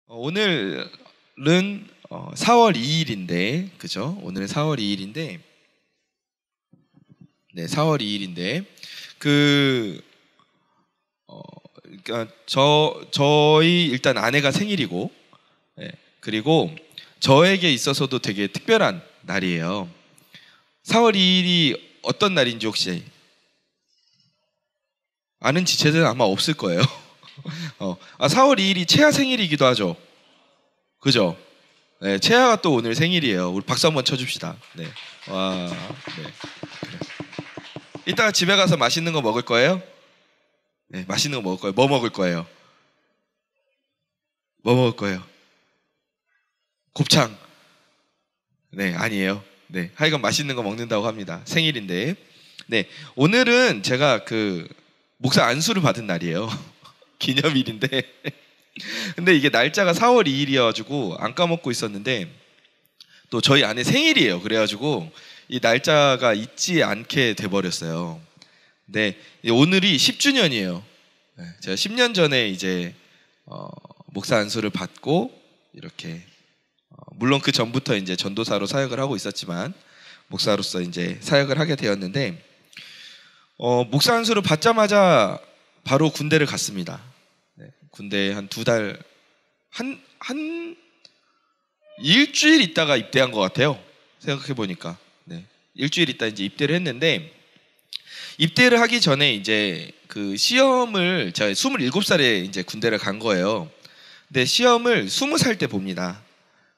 오늘은 4월 2일인데, 그죠? 오늘은 4월 2일인데, 네, 4월 2일인데, 그러니까 저희 일단 아내가 생일이고, 네, 그리고 저에게 있어서도 되게 특별한 날이에요. 4월 2일이 어떤 날인지 혹시 아는 지체들은 아마 없을 거예요. 4월 2일이 채아 생일이기도 하죠. 그죠? 네, 채아가 또 오늘 생일이에요. 우리 박수 한번 쳐줍시다. 네. 와, 네. 그래. 이따가 집에 가서 맛있는 거 먹을 거예요? 네, 맛있는 거 먹을 거예요. 뭐 먹을 거예요? 뭐 먹을 거예요? 곱창. 네, 아니에요. 네, 하여간 맛있는 거 먹는다고 합니다. 생일인데. 네, 오늘은 제가 목사 안수를 받은 날이에요. 기념일인데 근데 이게 날짜가 4월 2일이어가지고 안 까먹고 있었는데 또 저희 아내 생일이에요. 그래가지고 이 날짜가 잊지 않게 돼버렸어요. 근데 오늘이 10주년이에요. 제가 10년 전에 이제 목사 안수를 받고 이렇게 물론 그 전부터 이제 전도사로 사역을 하고 있었지만 목사로서 이제 사역을 하게 되었는데 목사 안수를 받자마자 바로 군대를 갔습니다. 네, 군대에 한 2달, 한 일주일 있다가 입대한 것 같아요. 생각해보니까. 네, 일주일 있다 이제 입대를 했는데, 입대를 하기 전에 이제 시험을, 제가 27살에 이제 군대를 간 거예요. 근데 시험을 20살 때 봅니다.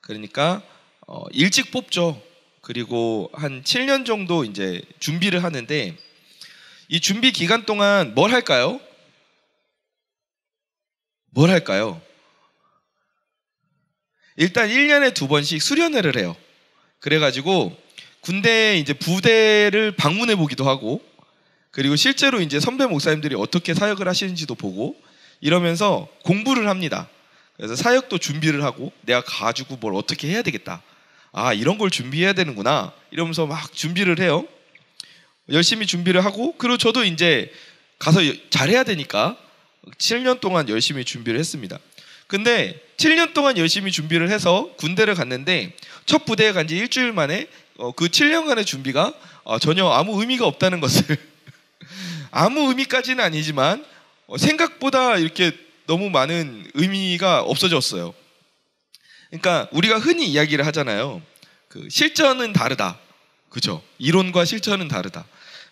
그러니까, 일찍 뽑죠. 그리고 한 7년 정도 이제 준비를 하는데, 이 준비 기간 동안 뭘 할까요? 뭘 할까요? 일단 1년에 2번씩 수련회를 해요. 그래가지고 군대에 이제 부대를 방문해 보기도 하고, 그리고 실제로 이제 선배 목사님들이 어떻게 사역을 하시는지도 보고 이러면서 공부를 합니다. 그래서 사역도 준비를 하고 내가 가지고 뭘 어떻게 해야 되겠다. 아, 이런 걸 준비해야 되는구나. 이러면서 막 준비를 해요. 열심히 준비를 하고, 그리고 저도 이제 가서 잘해야 되니까 7년 동안 열심히 준비를 했습니다. 근데 7년 동안 열심히 준비를 해서 군대를 갔는데 첫 부대에 간 지 일주일 만에 그 7년간의 준비가 전혀 아무 의미가 없다는 것을 아무 의미까지는 아니지만 생각보다 이렇게 너무 많은 의미가 없어졌어요. 그러니까 우리가 흔히 이야기를 하잖아요. 실전은 다르다. 그죠? 이론과 실전은 다르다.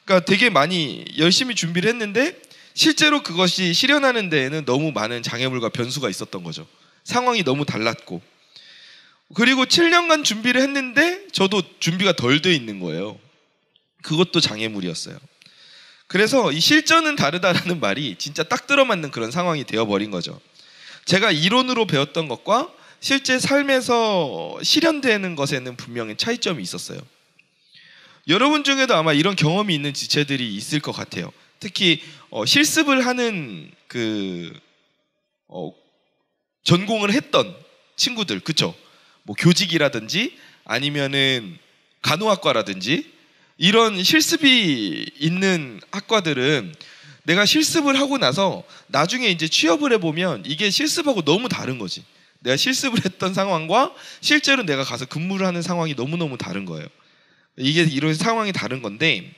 그러니까 되게 많이 열심히 준비를 했는데 실제로 그것이 실현하는 데에는 너무 많은 장애물과 변수가 있었던 거죠. 상황이 너무 달랐고. 그리고 7년간 준비를 했는데 저도 준비가 덜 돼 있는 거예요. 그것도 장애물이었어요. 그래서 이 실전은 다르다라는 말이 진짜 딱 들어맞는 그런 상황이 되어버린 거죠. 제가 이론으로 배웠던 것과 실제 삶에서 실현되는 것에는 분명히 차이점이 있었어요. 여러분 중에도 아마 이런 경험이 있는 지체들이 있을 것 같아요. 특히 실습을 하는 전공을 했던 친구들, 그쵸? 뭐 교직이라든지 아니면은 간호학과라든지 이런 실습이 있는 학과들은 내가 실습을 하고 나서 나중에 이제 취업을 해보면 이게 실습하고 너무 다른 거지. 내가 실습을 했던 상황과 실제로 내가 가서 근무를 하는 상황이 너무너무 다른 거예요. 이게 이런 상황이 다른 건데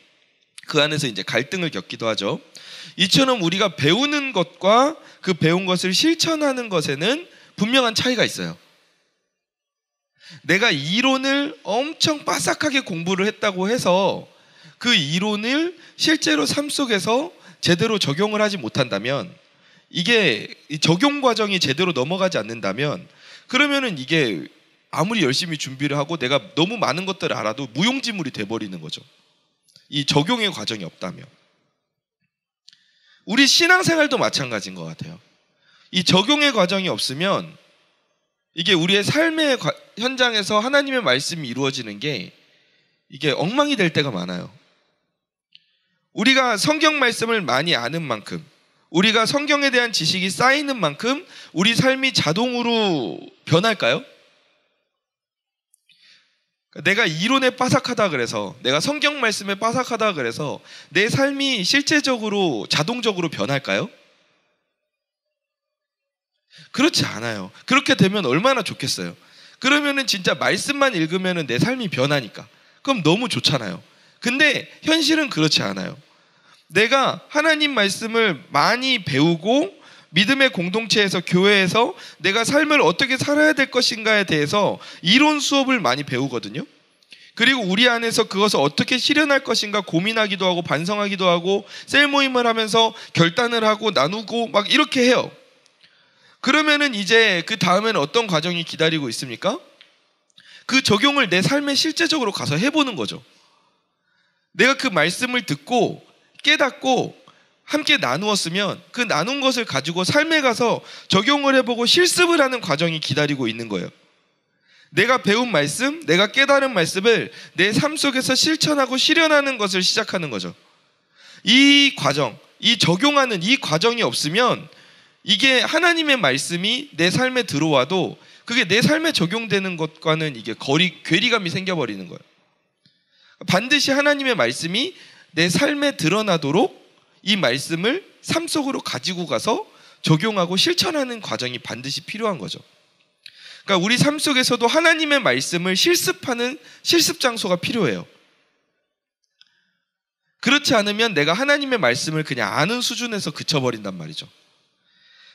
그 안에서 이제 갈등을 겪기도 하죠. 이처럼 우리가 배우는 것과 그 배운 것을 실천하는 것에는 분명한 차이가 있어요. 내가 이론을 엄청 빠삭하게 공부를 했다고 해서 그 이론을 실제로 삶 속에서 제대로 적용을 하지 못한다면, 이게 적용 과정이 제대로 넘어가지 않는다면, 그러면은 이게 아무리 열심히 준비를 하고 내가 너무 많은 것들을 알아도 무용지물이 돼버리는 거죠. 이 적용의 과정이 없다면. 우리 신앙생활도 마찬가지인 것 같아요. 이 적용의 과정이 없으면 이게 우리의 삶의 현장에서 하나님의 말씀이 이루어지는 게 이게 엉망이 될 때가 많아요. 우리가 성경 말씀을 많이 아는 만큼, 우리가 성경에 대한 지식이 쌓이는 만큼 우리 삶이 자동으로 변할까요? 내가 이론에 빠삭하다 그래서, 내가 성경 말씀에 빠삭하다 그래서 내 삶이 실제적으로 자동적으로 변할까요? 그렇지 않아요. 그렇게 되면 얼마나 좋겠어요. 그러면은 진짜 말씀만 읽으면은 내 삶이 변하니까. 그럼 너무 좋잖아요. 근데 현실은 그렇지 않아요. 내가 하나님 말씀을 많이 배우고 믿음의 공동체에서, 교회에서 내가 삶을 어떻게 살아야 될 것인가에 대해서 이론 수업을 많이 배우거든요. 그리고 우리 안에서 그것을 어떻게 실현할 것인가 고민하기도 하고 반성하기도 하고 셀 모임을 하면서 결단을 하고 나누고 막 이렇게 해요. 그러면은 이제 그 다음에는 어떤 과정이 기다리고 있습니까? 그 적용을 내 삶에 실제적으로 가서 해보는 거죠. 내가 그 말씀을 듣고 깨닫고 함께 나누었으면 그 나눈 것을 가지고 삶에 가서 적용을 해보고 실습을 하는 과정이 기다리고 있는 거예요. 내가 배운 말씀, 내가 깨달은 말씀을 내 삶 속에서 실천하고 실현하는 것을 시작하는 거죠. 이 과정, 이 적용하는 이 과정이 없으면 이게 하나님의 말씀이 내 삶에 들어와도 그게 내 삶에 적용되는 것과는 이게 괴리감이 생겨버리는 거예요. 반드시 하나님의 말씀이 내 삶에 드러나도록 이 말씀을 삶 속으로 가지고 가서 적용하고 실천하는 과정이 반드시 필요한 거죠. 그러니까 우리 삶 속에서도 하나님의 말씀을 실습하는 실습 장소가 필요해요. 그렇지 않으면 내가 하나님의 말씀을 그냥 아는 수준에서 그쳐버린단 말이죠.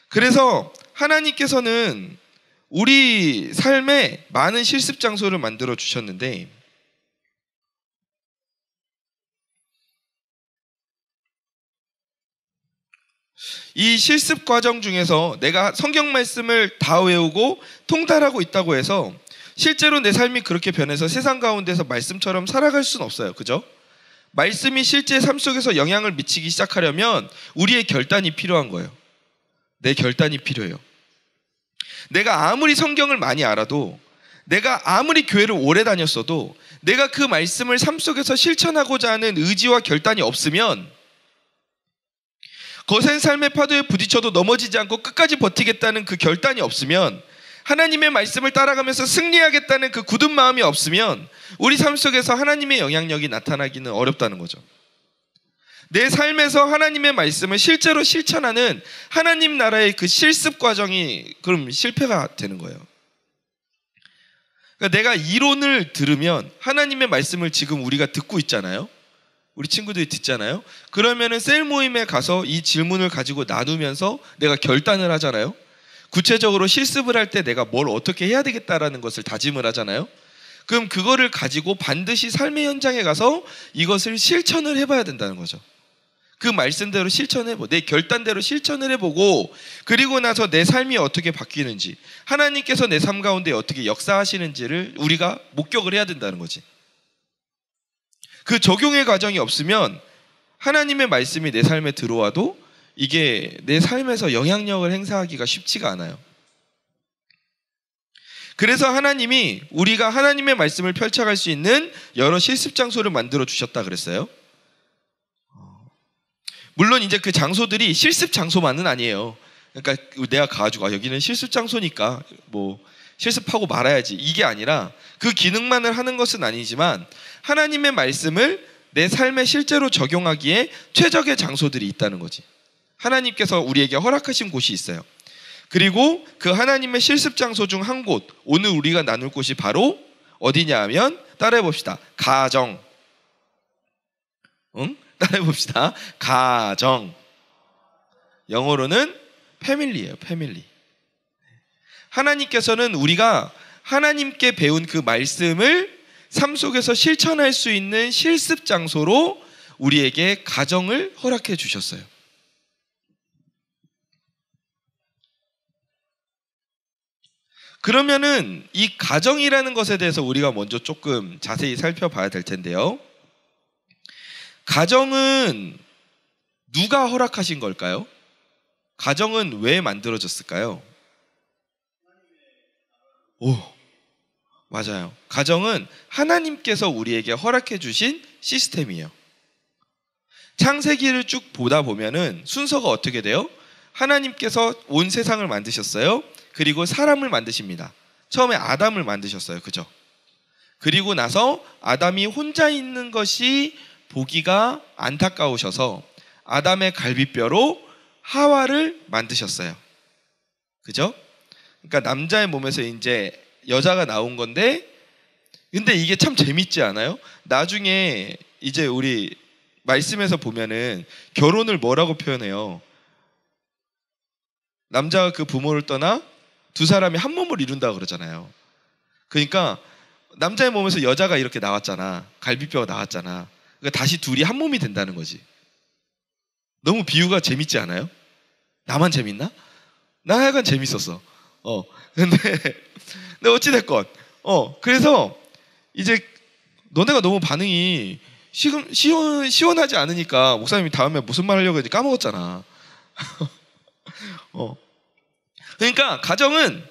그래서 하나님께서는 우리 삶에 많은 실습 장소를 만들어 주셨는데 이 실습 과정 중에서 내가 성경 말씀을 다 외우고 통달하고 있다고 해서 실제로 내 삶이 그렇게 변해서 세상 가운데서 말씀처럼 살아갈 수는 없어요. 그죠? 말씀이 실제 삶 속에서 영향을 미치기 시작하려면 우리의 결단이 필요한 거예요. 내 결단이 필요해요. 내가 아무리 성경을 많이 알아도, 내가 아무리 교회를 오래 다녔어도 내가 그 말씀을 삶 속에서 실천하고자 하는 의지와 결단이 없으면 거센 삶의 파도에 부딪혀도 넘어지지 않고 끝까지 버티겠다는 그 결단이 없으면, 하나님의 말씀을 따라가면서 승리하겠다는 그 굳은 마음이 없으면 우리 삶 속에서 하나님의 영향력이 나타나기는 어렵다는 거죠. 내 삶에서 하나님의 말씀을 실제로 실천하는 하나님 나라의 그 실습 과정이 그럼 실패가 되는 거예요. 그러니까 내가 이론을 들으면 하나님의 말씀을 지금 우리가 듣고 있잖아요. 우리 친구들이 듣잖아요. 그러면은 셀 모임에 가서 이 질문을 가지고 나누면서 내가 결단을 하잖아요. 구체적으로 실습을 할 때 내가 뭘 어떻게 해야 되겠다라는 것을 다짐을 하잖아요. 그럼 그거를 가지고 반드시 삶의 현장에 가서 이것을 실천을 해봐야 된다는 거죠. 그 말씀대로 실천해보고 내 결단대로 실천을 해보고, 그리고 나서 내 삶이 어떻게 바뀌는지, 하나님께서 내 삶 가운데 어떻게 역사하시는지를 우리가 목격을 해야 된다는 거지. 그 적용의 과정이 없으면 하나님의 말씀이 내 삶에 들어와도 이게 내 삶에서 영향력을 행사하기가 쉽지가 않아요. 그래서 하나님이 우리가 하나님의 말씀을 펼쳐갈 수 있는 여러 실습 장소를 만들어 주셨다 그랬어요. 물론 이제 그 장소들이 실습 장소만은 아니에요. 그러니까 내가 가가지고 여기는 실습 장소니까 뭐 실습하고 말아야지 이게 아니라, 그 기능만을 하는 것은 아니지만 하나님의 말씀을 내 삶에 실제로 적용하기에 최적의 장소들이 있다는 거지. 하나님께서 우리에게 허락하신 곳이 있어요. 그리고 그 하나님의 실습 장소 중 한 곳, 오늘 우리가 나눌 곳이 바로 어디냐 하면, 따라해 봅시다. 가정. 따라해 봅시다. 가정. 영어로는 패밀리예요. 패밀리. 하나님께서는 우리가 하나님께 배운 그 말씀을 삶 속에서 실천할 수 있는 실습 장소로 우리에게 가정을 허락해 주셨어요. 그러면은 이 가정이라는 것에 대해서 우리가 먼저 조금 자세히 살펴봐야 될 텐데요. 가정은 누가 허락하신 걸까요? 가정은 왜 만들어졌을까요? 오, 맞아요. 가정은 하나님께서 우리에게 허락해 주신 시스템이에요. 창세기를 쭉 보다 보면은 순서가 어떻게 돼요? 하나님께서 온 세상을 만드셨어요. 그리고 사람을 만드십니다. 처음에 아담을 만드셨어요. 그죠? 그리고 나서 아담이 혼자 있는 것이 보기가 안타까우셔서 아담의 갈비뼈로 하와를 만드셨어요. 그죠? 그러니까 남자의 몸에서 이제 여자가 나온 건데, 근데 이게 참 재밌지 않아요? 나중에 이제 우리 말씀에서 보면은 결혼을 뭐라고 표현해요? 남자가 그 부모를 떠나 두 사람이 한 몸을 이룬다 그러잖아요. 그러니까 남자의 몸에서 여자가 이렇게 나왔잖아. 갈비뼈가 나왔잖아. 그러니까 다시 둘이 한 몸이 된다는 거지. 너무 비유가 재밌지 않아요? 나만 재밌나? 나 하여간 재밌었어. 근데 어찌됐건 그래서 이제 너네가 너무 반응이 시원하지 않으니까 목사님이 다음에 무슨 말 하려고 했는지 까먹었잖아. 그러니까 가정은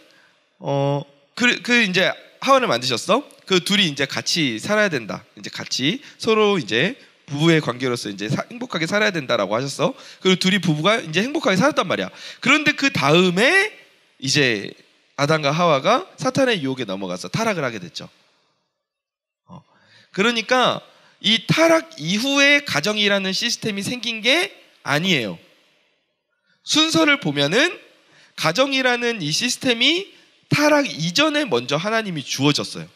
이제 하원을 만드셨어. 그 둘이 이제 같이 살아야 된다. 이제 같이 서로 이제 부부의 관계로서 이제 행복하게 살아야 된다라고 하셨어. 그리고 둘이 부부가 이제 행복하게 살았단 말이야. 그런데 그 다음에 이제 아담과 하와가 사탄의 유혹에 넘어가서 타락을 하게 됐죠. 그러니까 이 타락 이후에 가정이라는 시스템이 생긴 게 아니에요. 순서를 보면은 가정이라는 이 시스템이 타락 이전에 먼저 하나님이 주어졌어요.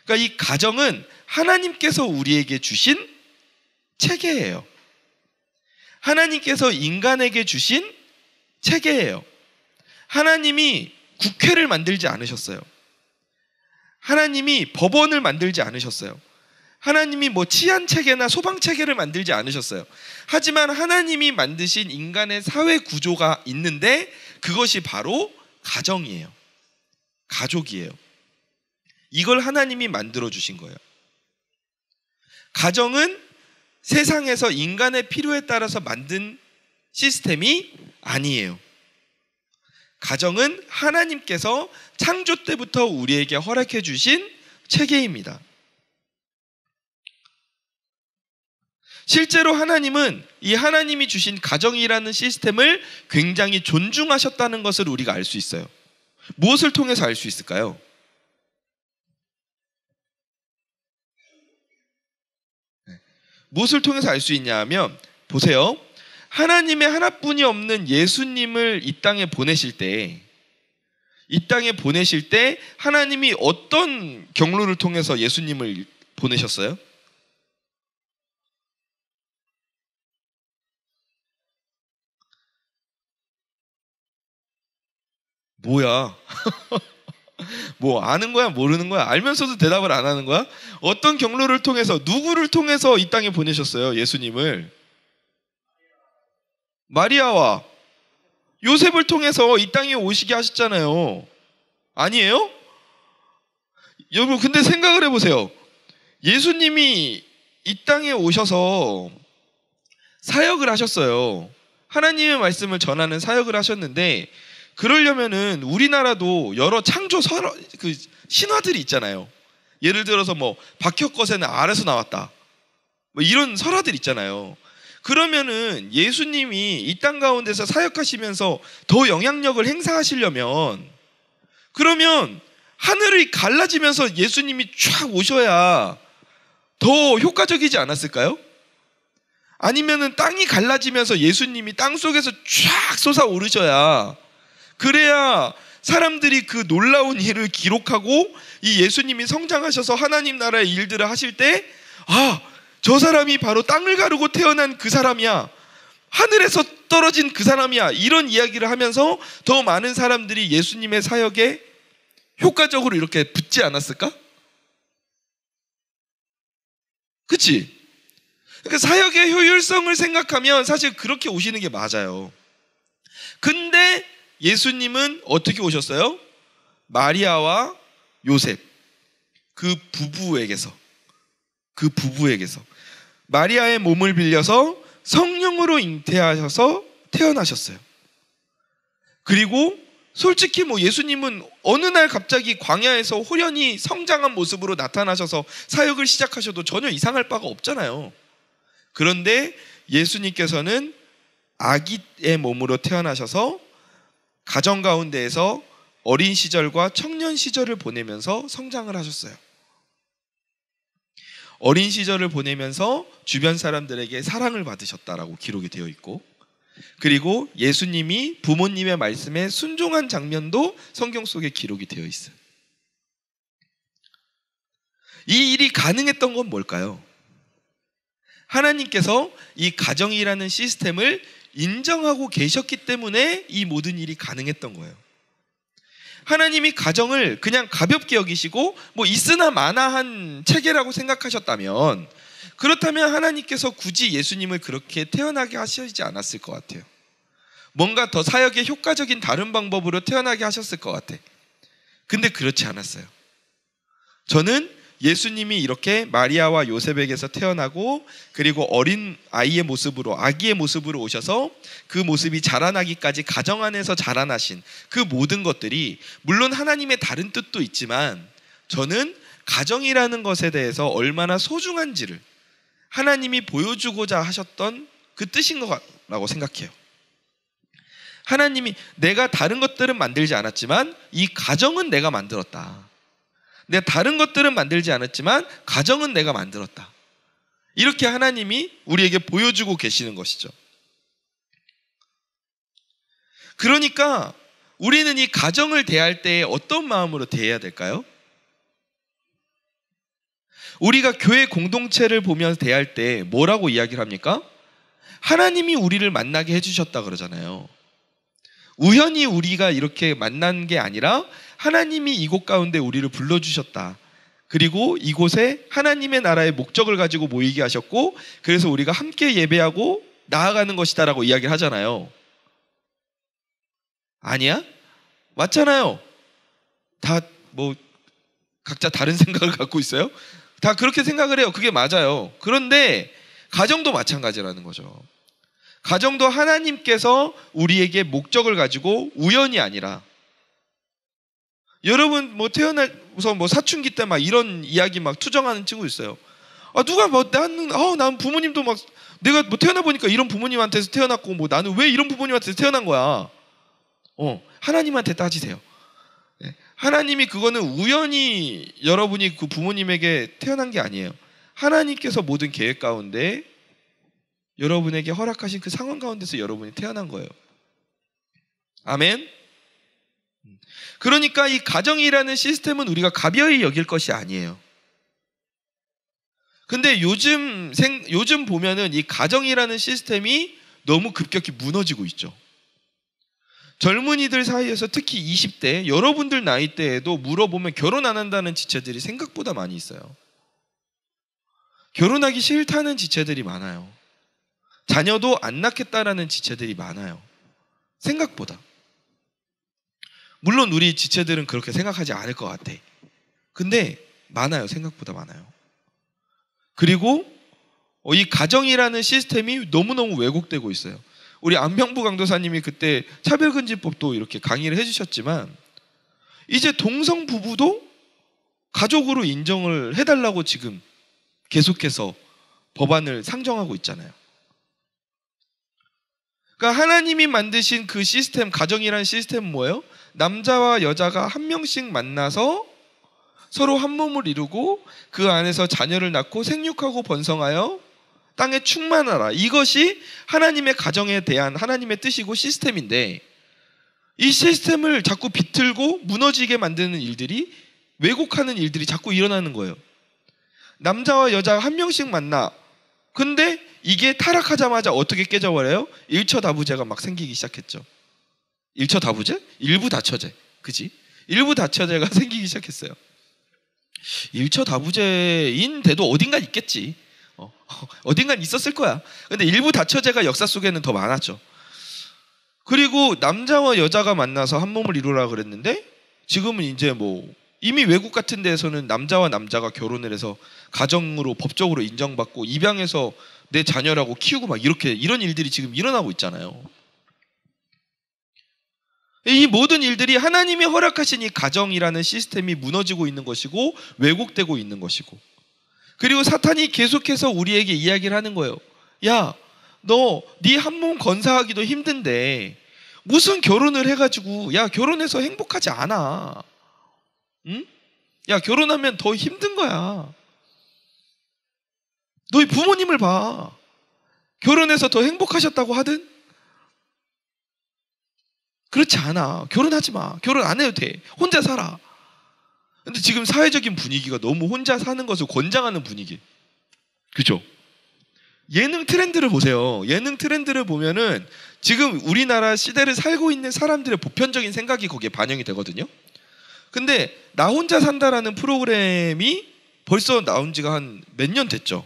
그러니까 이 가정은 하나님께서 우리에게 주신 체계예요. 하나님께서 인간에게 주신 체계예요. 하나님이 국회를 만들지 않으셨어요. 하나님이 법원을 만들지 않으셨어요. 하나님이 뭐 치안 체계나 소방 체계를 만들지 않으셨어요. 하지만 하나님이 만드신 인간의 사회 구조가 있는데 그것이 바로 가정이에요. 가족이에요. 이걸 하나님이 만들어 주신 거예요. 가정은 세상에서 인간의 필요에 따라서 만든 시스템이 아니에요. 가정은 하나님께서 창조 때부터 우리에게 허락해 주신 체계입니다. 실제로 하나님은 이 하나님이 주신 가정이라는 시스템을 굉장히 존중하셨다는 것을 우리가 알 수 있어요. 무엇을 통해서 알 수 있을까요? 무엇을 통해서 알 수 있냐 하면 보세요. 하나님의 하나뿐이 없는 예수님을 이 땅에 보내실 때 하나님이 어떤 경로를 통해서 예수님을 보내셨어요? 뭐야? 뭐 아는 거야? 모르는 거야? 알면서도 대답을 안 하는 거야? 어떤 경로를 통해서, 누구를 통해서 이 땅에 보내셨어요? 예수님을. 마리아와 요셉을 통해서 이 땅에 오시게 하셨잖아요. 아니에요? 여러분 근데 생각을 해보세요. 예수님이 이 땅에 오셔서 사역을 하셨어요. 하나님의 말씀을 전하는 사역을 하셨는데, 그러려면은 우리나라도 여러 창조 신화들이 있잖아요. 예를 들어서 뭐 박혁거새는 알에서 나왔다, 뭐 이런 설화들 있잖아요. 그러면은 예수님이 이 땅 가운데서 사역하시면서 더 영향력을 행사하시려면, 그러면 하늘이 갈라지면서 예수님이 쫙 오셔야 더 효과적이지 않았을까요? 아니면은 땅이 갈라지면서 예수님이 땅 속에서 쫙 솟아오르셔야, 그래야 사람들이 그 놀라운 일을 기록하고 이 예수님이 성장하셔서 하나님 나라의 일들을 하실 때, 아, 저 사람이 바로 땅을 가르고 태어난 그 사람이야, 하늘에서 떨어진 그 사람이야, 이런 이야기를 하면서 더 많은 사람들이 예수님의 사역에 효과적으로 이렇게 붙지 않았을까? 그치? 그러니까 사역의 효율성을 생각하면 사실 그렇게 오시는 게 맞아요. 근데 예수님은 어떻게 오셨어요? 마리아와 요셉, 그 부부에게서 마리아의 몸을 빌려서 성령으로 잉태하셔서 태어나셨어요. 그리고 솔직히 뭐 예수님은 어느 날 갑자기 광야에서 호련히 성장한 모습으로 나타나셔서 사역을 시작하셔도 전혀 이상할 바가 없잖아요. 그런데 예수님께서는 아기의 몸으로 태어나셔서 가정 가운데에서 어린 시절과 청년 시절을 보내면서 성장을 하셨어요. 어린 시절을 보내면서 주변 사람들에게 사랑을 받으셨다라고 기록이 되어 있고, 그리고 예수님이 부모님의 말씀에 순종한 장면도 성경 속에 기록이 되어 있어요. 이 일이 가능했던 건 뭘까요? 하나님께서 이 가정이라는 시스템을 인정하고 계셨기 때문에 이 모든 일이 가능했던 거예요. 하나님이 가정을 그냥 가볍게 여기시고 뭐 있으나 마나한 체계라고 생각하셨다면, 그렇다면 하나님께서 굳이 예수님을 그렇게 태어나게 하시지 않았을 것 같아요. 뭔가 더 사역에 효과적인 다른 방법으로 태어나게 하셨을 것 같아. 근데 그렇지 않았어요. 저는 예수님이 이렇게 마리아와 요셉에게서 태어나고 그리고 어린 아이의 모습으로, 아기의 모습으로 오셔서 그 모습이 자라나기까지 가정 안에서 자라나신 그 모든 것들이 물론 하나님의 다른 뜻도 있지만, 저는 가정이라는 것에 대해서 얼마나 소중한지를 하나님이 보여주고자 하셨던 그 뜻인 거라고 생각해요. 하나님이 내가 다른 것들은 만들지 않았지만 이 가정은 내가 만들었다. 내가 다른 것들은 만들지 않았지만 가정은 내가 만들었다. 이렇게 하나님이 우리에게 보여주고 계시는 것이죠. 그러니까 우리는 이 가정을 대할 때 어떤 마음으로 대해야 될까요? 우리가 교회 공동체를 보면서 대할 때 뭐라고 이야기를 합니까? 하나님이 우리를 만나게 해주셨다 그러잖아요. 우연히 우리가 이렇게 만난 게 아니라 하나님이 이곳 가운데 우리를 불러주셨다. 그리고 이곳에 하나님의 나라의 목적을 가지고 모이게 하셨고, 그래서 우리가 함께 예배하고 나아가는 것이다 라고 이야기를 하잖아요. 아니야? 맞잖아요. 다 뭐 각자 다른 생각을 갖고 있어요? 다 그렇게 생각을 해요. 그게 맞아요. 그런데 가정도 마찬가지라는 거죠. 가정도 하나님께서 우리에게 목적을 가지고 우연이 아니라, 여러분 뭐 태어나서 뭐 사춘기 때 막 이런 이야기 막 투정하는 친구 있어요. 누가 뭐 나는 부모님도 막 내가 뭐 태어나 보니까 이런 부모님한테서 태어났고 뭐 나는 왜 이런 부모님한테서 태어난 거야. 하나님한테 따지세요. 하나님이 그거는 우연히 여러분이 그 부모님에게 태어난 게 아니에요. 하나님께서 모든 계획 가운데 여러분에게 허락하신 그 상황 가운데서 여러분이 태어난 거예요. 아멘. 그러니까 이 가정이라는 시스템은 우리가 가벼이 여길 것이 아니에요. 근데 요즘 보면은 이 가정이라는 시스템이 너무 급격히 무너지고 있죠. 젊은이들 사이에서 특히 20대, 여러분들 나이대에도 물어보면 결혼 안 한다는 지체들이 생각보다 많이 있어요. 결혼하기 싫다는 지체들이 많아요. 자녀도 안 낳겠다라는 지체들이 많아요. 생각보다. 물론 우리 지체들은 그렇게 생각하지 않을 것 같아. 근데 많아요. 생각보다 많아요. 그리고 이 가정이라는 시스템이 너무너무 왜곡되고 있어요. 우리 안명부 강도사님이 그때 차별금지법도 이렇게 강의를 해주셨지만, 이제 동성 부부도 가족으로 인정을 해달라고 지금 계속해서 법안을 상정하고 있잖아요. 그러니까 하나님이 만드신 그 시스템, 가정이라는 시스템은 뭐예요? 남자와 여자가 한 명씩 만나서 서로 한 몸을 이루고 그 안에서 자녀를 낳고 생육하고 번성하여 땅에 충만하라. 이것이 하나님의 가정에 대한 하나님의 뜻이고 시스템인데, 이 시스템을 자꾸 비틀고 무너지게 만드는 일들이, 왜곡하는 일들이 자꾸 일어나는 거예요. 남자와 여자가 한 명씩 만나. 근데 이게 타락하자마자 어떻게 깨져버려요? 일처다부제가 막 생기기 시작했죠. 일처다부제? 일부다처제. 그지? 일부다처제가 생기기 시작했어요. 일처다부제인데도 어딘가 있겠지. 어딘간 있었을 거야. 근데 일부다처제가 역사 속에는 더 많았죠. 그리고 남자와 여자가 만나서 한 몸을 이루라 그랬는데, 지금은 이제 뭐 이미 외국 같은 데에서는 남자와 남자가 결혼을 해서 가정으로 법적으로 인정받고 입양해서 내 자녀라고 키우고 막 이런 일들이 지금 일어나고 있잖아요. 이 모든 일들이 하나님이 허락하신 이 가정이라는 시스템이 무너지고 있는 것이고 왜곡되고 있는 것이고, 그리고 사탄이 계속해서 우리에게 이야기를 하는 거예요. 야, 너 네 한 몸 건사하기도 힘든데 무슨 결혼을 해가지고, 야, 결혼해서 행복하지 않아. 응? 야, 결혼하면 더 힘든 거야. 너희 부모님을 봐. 결혼해서 더 행복하셨다고 하든 그렇지 않아. 결혼하지 마. 결혼 안 해도 돼. 혼자 살아. 근데 지금 사회적인 분위기가 너무 혼자 사는 것을 권장하는 분위기. 그죠? 예능 트렌드를 보세요. 예능 트렌드를 보면은 지금 우리나라 시대를 살고 있는 사람들의 보편적인 생각이 거기에 반영이 되거든요. 근데 나 혼자 산다라는 프로그램이 벌써 나온 지가 한 몇 년 됐죠.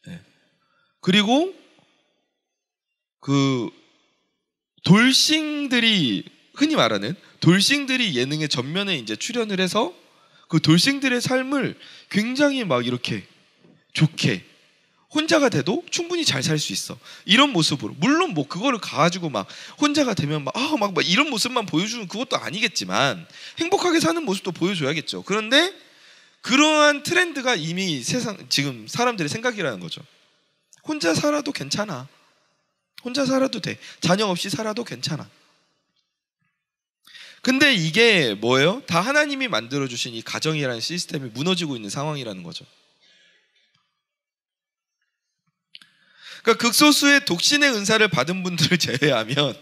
네. 그리고 그 돌싱들이 흔히 말하는 돌싱들이 예능의 전면에 이제 출연을 해서 그 돌싱들의 삶을 굉장히 막 이렇게 좋게 혼자가 돼도 충분히 잘 살 수 있어. 이런 모습으로. 물론 뭐 그거를 가지고 막 혼자가 되면 막 이런 모습만 보여주는 그것도 아니겠지만 행복하게 사는 모습도 보여줘야겠죠. 그런데 그러한 트렌드가 이미 지금 사람들의 생각이라는 거죠. 혼자 살아도 괜찮아. 혼자 살아도 돼. 자녀 없이 살아도 괜찮아. 근데 이게 뭐예요? 다 하나님이 만들어주신 이 가정이라는 시스템이 무너지고 있는 상황이라는 거죠. 그러니까 극소수의 독신의 은사를 받은 분들을 제외하면,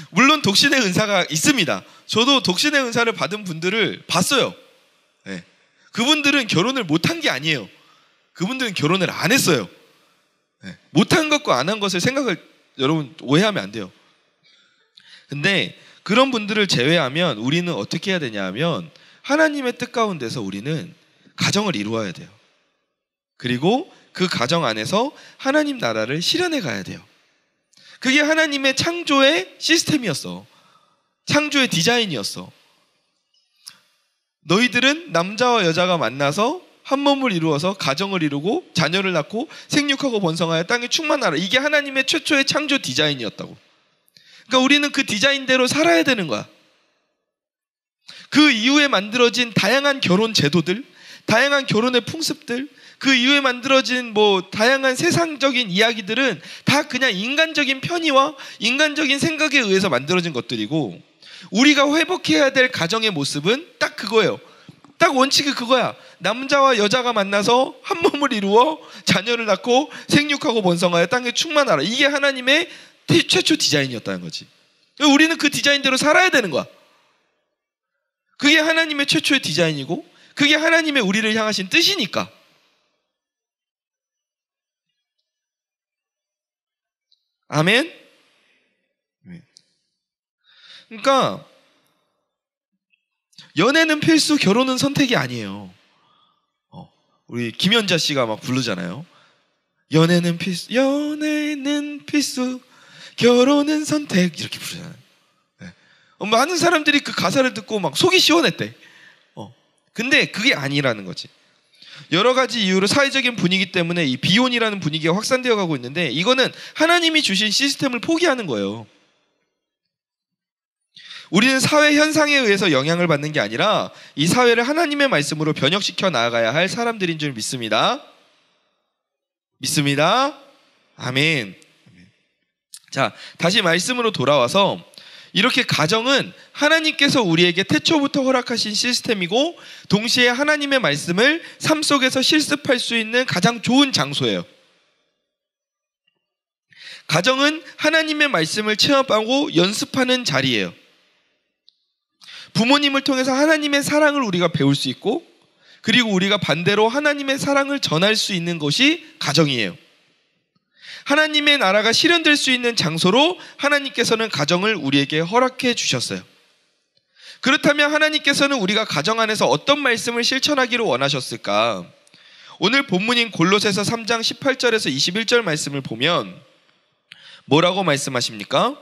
물론 독신의 은사가 있습니다. 저도 독신의 은사를 받은 분들을 봤어요. 네. 그분들은 결혼을 못한 게 아니에요. 그분들은 결혼을 안 했어요. 네. 못한 것과 안 한 것을 여러분 오해하면 안 돼요. 근데 그런 분들을 제외하면 우리는 어떻게 해야 되냐 하면 하나님의 뜻 가운데서 우리는 가정을 이루어야 돼요. 그리고 그 가정 안에서 하나님 나라를 실현해 가야 돼요. 그게 하나님의 창조의 시스템이었어. 창조의 디자인이었어. 너희들은 남자와 여자가 만나서 한 몸을 이루어서 가정을 이루고 자녀를 낳고 생육하고 번성하여 땅에 충만하라. 이게 하나님의 최초의 창조 디자인이었다고. 그러니까 우리는 그 디자인대로 살아야 되는 거야. 그 이후에 만들어진 다양한 결혼 제도들, 다양한 결혼의 풍습들, 그 이후에 만들어진 다양한 세상적인 이야기들은 다 그냥 인간적인 편의와 인간적인 생각에 의해서 만들어진 것들이고, 우리가 회복해야 될 가정의 모습은 딱 그거예요. 딱 원칙이 그거야. 남자와 여자가 만나서 한 몸을 이루어 자녀를 낳고 생육하고 번성하여 땅에 충만하라. 이게 하나님의 최초 디자인이었다는 거지. 우리는 그 디자인대로 살아야 되는 거야. 그게 하나님의 최초의 디자인이고 그게 하나님의 우리를 향하신 뜻이니까. 아멘? 그러니까 연애는 필수, 결혼은 선택이 아니에요. 우리 김연자 씨가 막 부르잖아요. 연애는 필수, 결혼은 선택, 이렇게 부르잖아요. 네. 많은 사람들이 그 가사를 듣고 막 속이 시원했대. 근데 그게 아니라는 거지. 여러 가지 이유로 사회적인 분위기 때문에 이 비혼이라는 분위기가 확산되어 가고 있는데, 이거는 하나님이 주신 시스템을 포기하는 거예요. 우리는 사회 현상에 의해서 영향을 받는 게 아니라 이 사회를 하나님의 말씀으로 변혁시켜 나아가야 할 사람들인 줄 믿습니다. 믿습니다. 아멘. 자, 다시 말씀으로 돌아와서, 이렇게 가정은 하나님께서 우리에게 태초부터 허락하신 시스템이고 동시에 하나님의 말씀을 삶 속에서 실습할 수 있는 가장 좋은 장소예요. 가정은 하나님의 말씀을 체험하고 연습하는 자리예요. 부모님을 통해서 하나님의 사랑을 우리가 배울 수 있고, 그리고 우리가 반대로 하나님의 사랑을 전할 수 있는 것이 가정이에요. 하나님의 나라가 실현될 수 있는 장소로 하나님께서는 가정을 우리에게 허락해 주셨어요. 그렇다면 하나님께서는 우리가 가정 안에서 어떤 말씀을 실천하기를 원하셨을까? 오늘 본문인 골로새서 3장 18절에서 21절 말씀을 보면 뭐라고 말씀하십니까?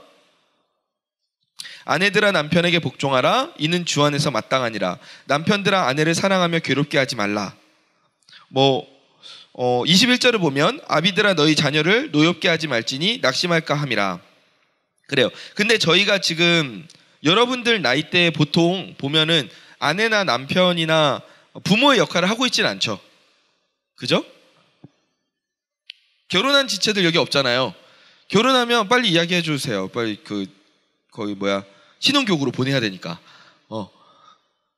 아내들아 남편에게 복종하라. 이는 주 안에서 마땅하니라. 남편들아 아내를 사랑하며 괴롭게 하지 말라. 21절을 보면 아비들아 너희 자녀를 노엽게 하지 말지니 낙심할까 함이라. 그래요. 근데 저희가 지금 여러분들 나이대에 보통 보면은 아내나 남편이나 부모의 역할을 하고 있지는 않죠. 그죠? 결혼한 지체들 여기 없잖아요. 결혼하면 빨리 이야기해 주세요. 빨리 신혼교구로 보내야 되니까.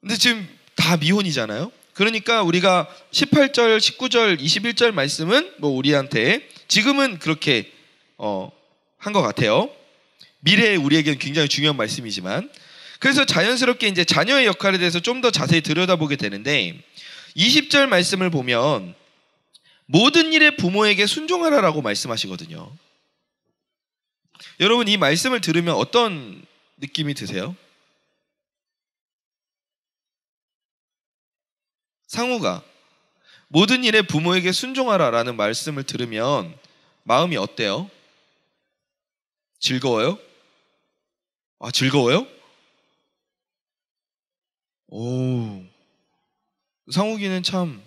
근데 지금 다 미혼이잖아요. 그러니까 우리가 18절, 19절, 21절 말씀은 우리한테 지금은 그렇게 한 것 같아요. 미래에 우리에게는 굉장히 중요한 말씀이지만, 그래서 자연스럽게 이제 자녀의 역할에 대해서 좀 더 자세히 들여다보게 되는데 20절 말씀을 보면 모든 일에 부모에게 순종하라라고 말씀하시거든요. 여러분 이 말씀을 들으면 어떤 느낌이 드세요? 상우가 모든 일에 부모에게 순종하라라는 말씀을 들으면 마음이 어때요? 즐거워요? 아, 즐거워요? 오, 상욱이는 참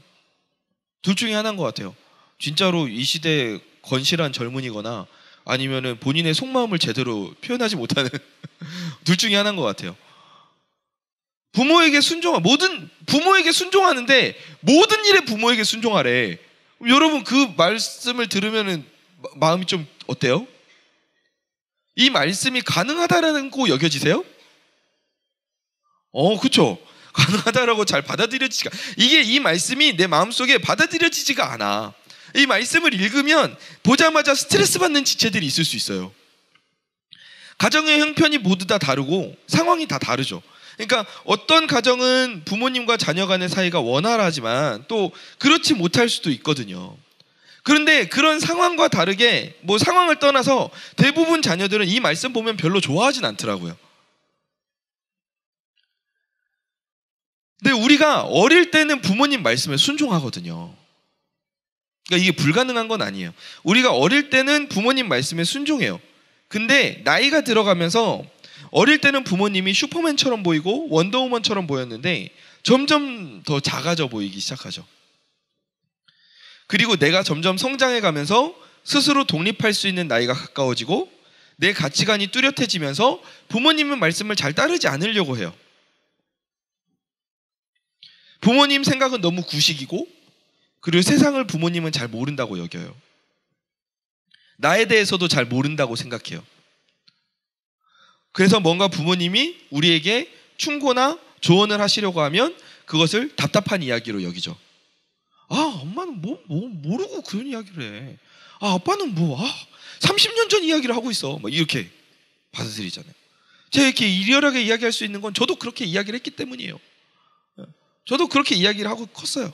둘 중에 하나인 것 같아요. 진짜로 이 시대에 건실한 젊은이거나 아니면은 본인의 속마음을 제대로 표현하지 못하는 둘 중에 하나인 것 같아요. 부모에게 순종하는데 모든 일에 부모에게 순종하래. 여러분 그 말씀을 들으면은 마음이 좀 어때요? 이 말씀이 가능하다라는 거 여겨지세요? 그쵸. 가능하다라고 잘 받아들여지지가, 이게 이 말씀이 내 마음속에 받아들여지지가 않아. 이 말씀을 읽으면 보자마자 스트레스 받는 지체들이 있을 수 있어요. 가정의 형편이 모두 다 다르고 상황이 다 다르죠. 그러니까 어떤 가정은 부모님과 자녀 간의 사이가 원활하지만 또 그렇지 못할 수도 있거든요. 그런데 그런 상황과 다르게 상황을 떠나서 대부분 자녀들은 이 말씀 보면 별로 좋아하진 않더라고요. 근데 우리가 어릴 때는 부모님 말씀에 순종하거든요. 그러니까 이게 불가능한 건 아니에요. 우리가 어릴 때는 부모님 말씀에 순종해요. 근데 나이가 들어가면서 어릴 때는 부모님이 슈퍼맨처럼 보이고 원더우먼처럼 보였는데 점점 더 작아져 보이기 시작하죠. 그리고 내가 점점 성장해 가면서 스스로 독립할 수 있는 나이가 가까워지고 내 가치관이 뚜렷해지면서 부모님의 말씀을 잘 따르지 않으려고 해요. 부모님 생각은 너무 구식이고 그리고 세상을 부모님은 잘 모른다고 여겨요. 나에 대해서도 잘 모른다고 생각해요. 그래서 뭔가 부모님이 우리에게 충고나 조언을 하시려고 하면 그것을 답답한 이야기로 여기죠. 엄마는 모르고 그런 이야기를 해. 아빠는 30년 전 이야기를 하고 있어. 이렇게 받아들이잖아요. 제가 이렇게 일열하게 이야기할 수 있는 건 저도 그렇게 이야기를 했기 때문이에요. 저도 그렇게 이야기를 하고 컸어요.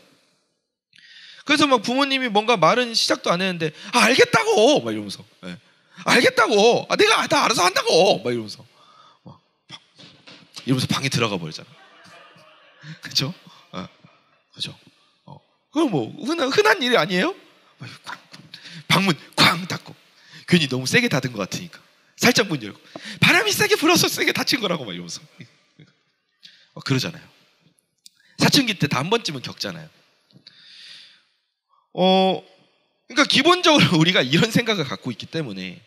그래서 부모님이 뭔가 말은 시작도 안 했는데 알겠다고 이러면서 알겠다고 내가 다 알아서 한다고 이러면서 방에 들어가 버리잖아. 그렇죠? 그렇죠? 그럼 흔한 일이 아니에요? 방문 쾅 닫고 괜히 너무 세게 닫은 것 같으니까 살짝 문 열고 바람이 세게 불어서 세게 닫힌 거라고 이러면서 그러잖아요. 사춘기 때 다 한 번쯤은 겪잖아요. 그러니까 기본적으로 우리가 이런 생각을 갖고 있기 때문에,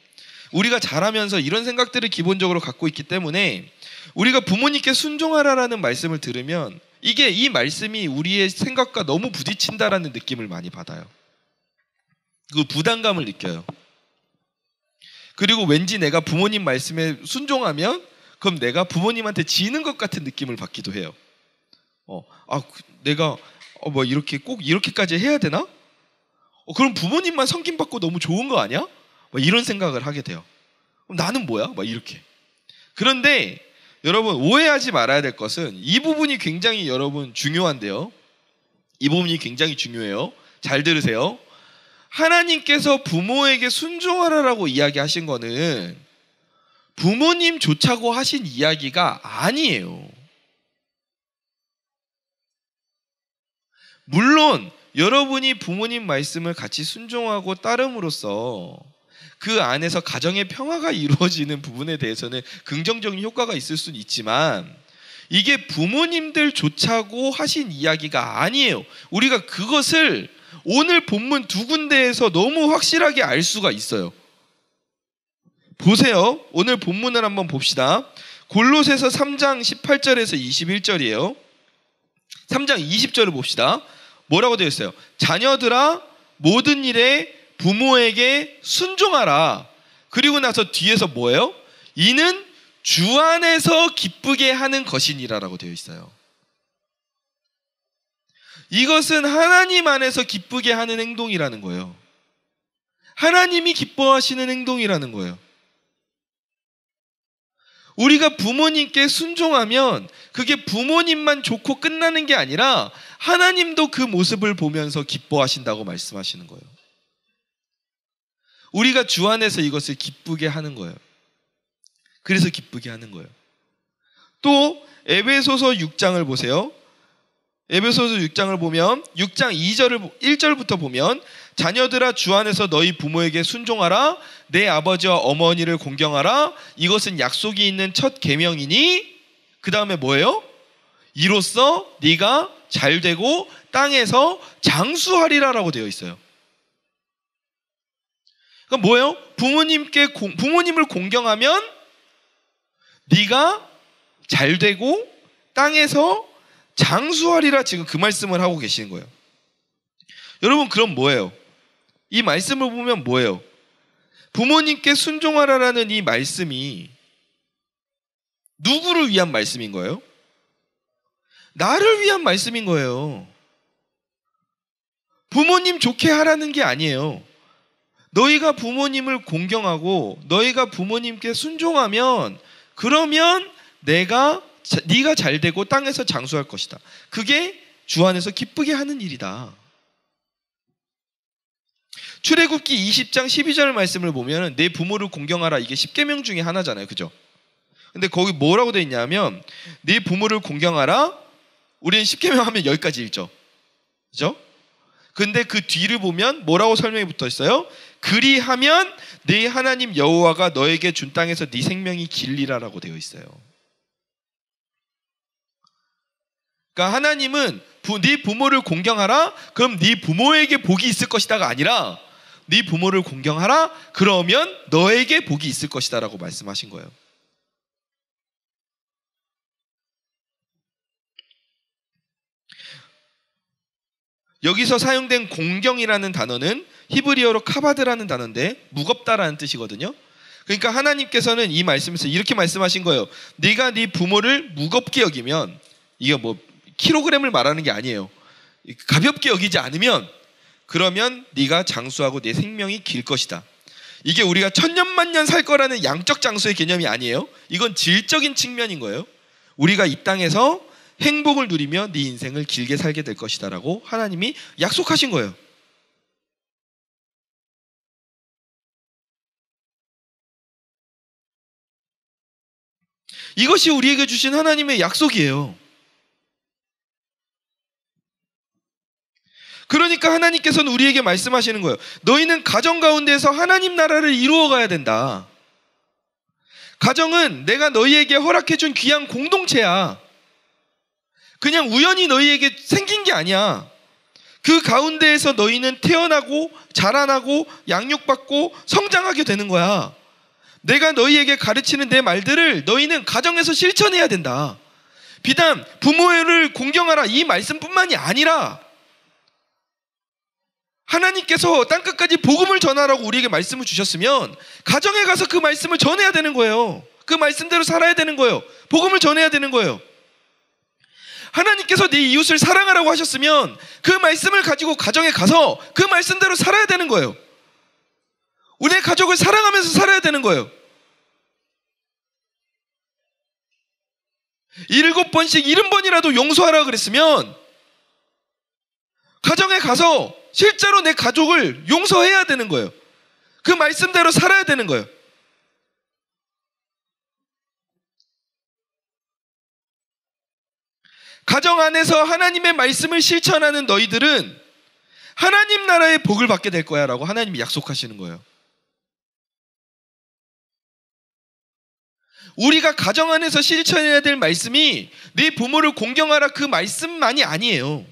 우리가 자라면서 이런 생각들을 기본적으로 갖고 있기 때문에 우리가 부모님께 순종하라라는 말씀을 들으면 이 말씀이 우리의 생각과 너무 부딪힌다라는 느낌을 많이 받아요. 그 부담감을 느껴요. 그리고 왠지 내가 부모님 말씀에 순종하면 그럼 내가 부모님한테 지는 것 같은 느낌을 받기도 해요. 내가 이렇게 꼭 이렇게까지 해야 되나? 그럼 부모님만 섬김받고 너무 좋은 거 아니야? 이런 생각을 하게 돼요. 그럼 나는 뭐야? 이렇게. 그런데 여러분 오해하지 말아야 될 것은 이 부분이 굉장히 여러분 중요한데요. 이 부분이 굉장히 중요해요. 잘 들으세요. 하나님께서 부모에게 순종하라라고 이야기하신 거는 부모님 좋자고 하신 이야기가 아니에요. 물론 여러분이 부모님 말씀을 같이 순종하고 따름으로써 그 안에서 가정의 평화가 이루어지는 부분에 대해서는 긍정적인 효과가 있을 수는 있지만 이게 부모님들 좋자고 하신 이야기가 아니에요. 우리가 그것을 오늘 본문 두 군데에서 너무 확실하게 알 수가 있어요. 보세요. 오늘 본문을 한번 봅시다. 골로새서 3장 18절에서 21절이에요. 3장 20절을 봅시다. 뭐라고 되어 있어요? 자녀들아 모든 일에 부모에게 순종하라. 그리고 나서 뒤에서 뭐예요? 이는 주 안에서 기쁘게 하는 것이니라라고 되어 있어요. 이것은 하나님 안에서 기쁘게 하는 행동이라는 거예요. 하나님이 기뻐하시는 행동이라는 거예요. 우리가 부모님께 순종하면 그게 부모님만 좋고 끝나는 게 아니라 하나님도 그 모습을 보면서 기뻐하신다고 말씀하시는 거예요. 우리가 주 안에서 이것을 기쁘게 하는 거예요. 그래서 기쁘게 하는 거예요. 또 에베소서 6장을 보세요. 에베소서 6장을 보면 6장 1절부터 보면 자녀들아 주 안에서 너희 부모에게 순종하라. 내 아버지와 어머니를 공경하라. 이것은 약속이 있는 첫 계명이니 그 다음에 뭐예요? 이로써 네가 잘되고 땅에서 장수하리라 라고 되어 있어요. 그러니까 뭐예요? 부모님을 공경하면 네가 잘되고 땅에서 장수하리라 지금 그 말씀을 하고 계시는 거예요. 여러분 그럼 뭐예요? 이 말씀을 보면 뭐예요? 부모님께 순종하라라는 이 말씀이 누구를 위한 말씀인 거예요? 나를 위한 말씀인 거예요. 부모님 좋게 하라는 게 아니에요. 너희가 부모님을 공경하고 너희가 부모님께 순종하면 그러면 네가 잘되고 땅에서 장수할 것이다. 그게 주 안에서 기쁘게 하는 일이다. 출애굽기 20장 12절 말씀을 보면 내 부모를 공경하라 이게 10계명 중에 하나잖아요. 그죠? 근데 거기 뭐라고 되어 있냐면 내 부모를 공경하라. 우리는 10계명 하면 여기까지 읽죠. 그죠? 근데 그 뒤를 보면 뭐라고 설명이 붙어 있어요? 그리하면 네 하나님 여호와가 너에게 준 땅에서 네 생명이 길리라라고 되어 있어요. 그러니까 하나님은 네 부모를 공경하라. 그럼 네 부모에게 복이 있을 것이다가 아니라 네 부모를 공경하라. 그러면 너에게 복이 있을 것이다라고 말씀하신 거예요. 여기서 사용된 공경이라는 단어는 히브리어로 카바드라는 단어인데 무겁다라는 뜻이거든요. 그러니까 하나님께서는 이 말씀에서 이렇게 말씀하신 거예요. 네가 네 부모를 무겁게 여기면 이게 뭐 킬로그램을 말하는 게 아니에요. 가볍게 여기지 않으면 그러면 네가 장수하고 내 생명이 길 것이다. 이게 우리가 천년만년 살 거라는 양적 장수의 개념이 아니에요. 이건 질적인 측면인 거예요. 우리가 이 땅에서 행복을 누리며 네 인생을 길게 살게 될 것이다 라고 하나님이 약속하신 거예요. 이것이 우리에게 주신 하나님의 약속이에요. 그러니까 하나님께서는 우리에게 말씀하시는 거예요. 너희는 가정 가운데서 하나님 나라를 이루어가야 된다. 가정은 내가 너희에게 허락해준 귀한 공동체야. 그냥 우연히 너희에게 생긴 게 아니야. 그 가운데에서 너희는 태어나고 자라나고 양육받고 성장하게 되는 거야. 내가 너희에게 가르치는 내 말들을 너희는 가정에서 실천해야 된다. 비단 부모를 공경하라 이 말씀뿐만이 아니라 하나님께서 땅끝까지 복음을 전하라고 우리에게 말씀을 주셨으면 가정에 가서 그 말씀을 전해야 되는 거예요. 그 말씀대로 살아야 되는 거예요. 복음을 전해야 되는 거예요. 하나님께서 네 이웃을 사랑하라고 하셨으면 그 말씀을 가지고 가정에 가서 그 말씀대로 살아야 되는 거예요. 우리의 가족을 사랑하면서 살아야 되는 거예요. 7번씩 70번이라도 용서하라고 그랬으면 가정에 가서 실제로 내 가족을 용서해야 되는 거예요. 그 말씀대로 살아야 되는 거예요. 가정 안에서 하나님의 말씀을 실천하는 너희들은 하나님 나라의 복을 받게 될 거야 라고 하나님이 약속하시는 거예요. 우리가 가정 안에서 실천해야 될 말씀이 네 부모를 공경하라 그 말씀만이 아니에요.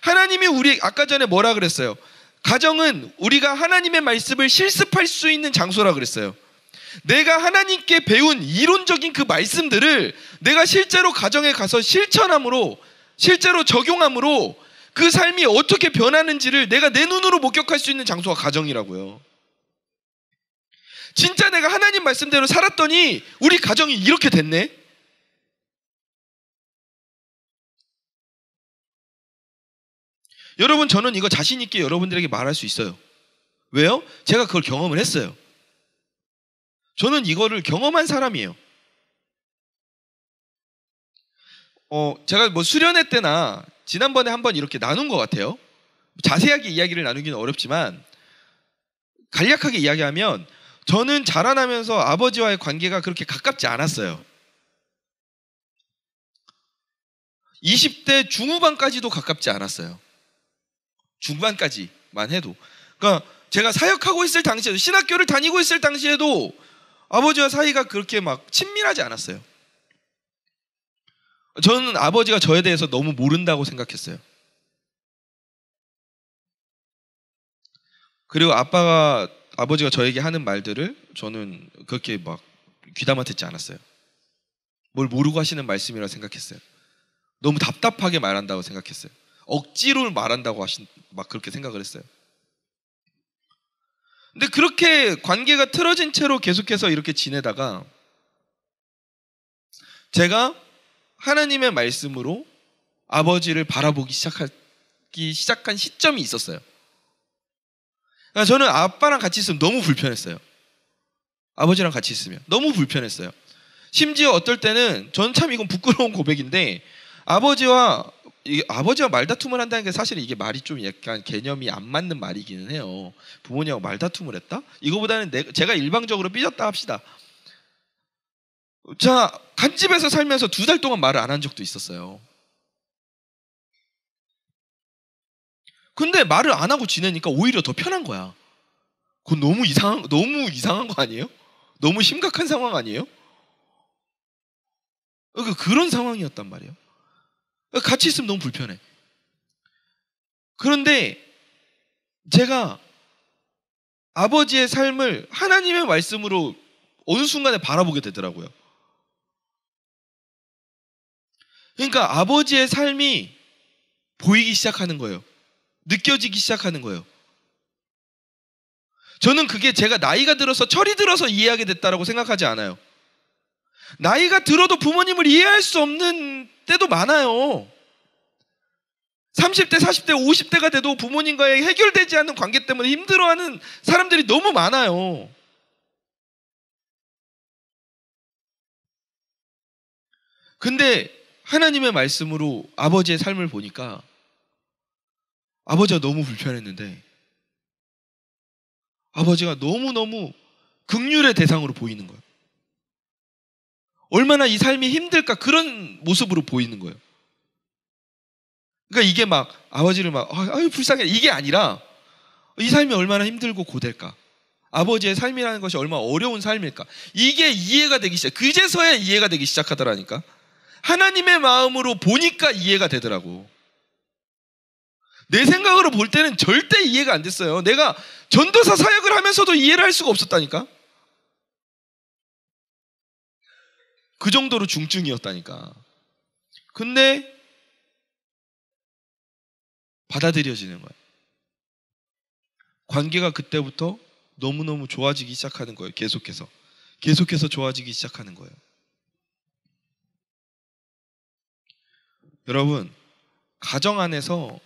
하나님이 우리 아까 전에 뭐라 그랬어요? 가정은 우리가 하나님의 말씀을 실습할 수 있는 장소라 그랬어요. 내가 하나님께 배운 이론적인 그 말씀들을 내가 실제로 가정에 가서 실천함으로 실제로 적용함으로 그 삶이 어떻게 변하는지를 내가 내 눈으로 목격할 수 있는 장소가 가정이라고요. 진짜 내가 하나님 말씀대로 살았더니 우리 가정이 이렇게 됐네? 여러분 저는 이거 자신 있게 여러분들에게 말할 수 있어요. 왜요? 제가 그걸 경험을 했어요. 저는 이거를 경험한 사람이에요. 제가 뭐 수련회 때나 지난번에 한번 이렇게 나눈 것 같아요. 자세하게 이야기를 나누기는 어렵지만 간략하게 이야기하면 저는 자라나면서 아버지와의 관계가 그렇게 가깝지 않았어요. 20대 중후반까지도 가깝지 않았어요. 중반까지만 해도. 그러니까 제가 사역하고 있을 당시에도, 신학교를 다니고 있을 당시에도 아버지와 사이가 그렇게 막 친밀하지 않았어요. 저는 아버지가 저에 대해서 너무 모른다고 생각했어요. 그리고 아버지가 저에게 하는 말들을 저는 그렇게 막 귀담아 듣지 않았어요. 뭘 모르고 하시는 말씀이라고 생각했어요. 너무 답답하게 말한다고 생각했어요. 억지로 말한다고 막 그렇게 생각을 했어요. 근데 그렇게 관계가 틀어진 채로 계속해서 이렇게 지내다가 제가 하나님의 말씀으로 아버지를 바라보기 시작한 시점이 있었어요. 그러니까 저는 아빠랑 같이 있으면 너무 불편했어요. 아버지랑 같이 있으면 너무 불편했어요. 심지어 어떨 때는 저는 참 이건 부끄러운 고백인데 아버지와 말다툼을 한다는 게 사실 이게 말이 좀 약간 개념이 안 맞는 말이기는 해요. 부모님하고 말다툼을 했다? 이거보다는 제가 일방적으로 삐졌다 합시다. 자, 간집에서 살면서 2달 동안 말을 안 한 적도 있었어요. 근데 말을 안 하고 지내니까 오히려 더 편한 거야. 그건 너무 이상한 거 아니에요? 너무 심각한 상황 아니에요? 그런 상황이었단 말이에요. 같이 있으면 너무 불편해. 그런데 제가 아버지의 삶을 하나님의 말씀으로 어느 순간에 바라보게 되더라고요. 그러니까 아버지의 삶이 보이기 시작하는 거예요. 느껴지기 시작하는 거예요. 저는 그게 제가 나이가 들어서 철이 들어서 이해하게 됐다라고 생각하지 않아요. 나이가 들어도 부모님을 이해할 수 없는 때도 많아요. 30대, 40대, 50대가 돼도 부모님과의 해결되지 않는 관계 때문에 힘들어하는 사람들이 너무 많아요. 근데 하나님의 말씀으로 아버지의 삶을 보니까 아버지가 너무 불편했는데 아버지가 너무너무 긍휼의 대상으로 보이는 거예요. 얼마나 이 삶이 힘들까 그런 모습으로 보이는 거예요. 그러니까 이게 막 아버지를 막 아유 불쌍해 이게 아니라 이 삶이 얼마나 힘들고 고될까, 아버지의 삶이라는 것이 얼마나 어려운 삶일까, 이게 이해가 되기 시작. 그제서야 이해가 되기 시작하더라니까. 하나님의 마음으로 보니까 이해가 되더라고. 내 생각으로 볼 때는 절대 이해가 안 됐어요. 내가 전도사 사역을 하면서도 이해를 할 수가 없었다니까. 그 정도로 중증이었다니까. 근데 받아들여지는 거예요. 관계가 그때부터 너무너무 좋아지기 시작하는 거예요. 계속해서 좋아지기 시작하는 거예요. 여러분, 가정 안에서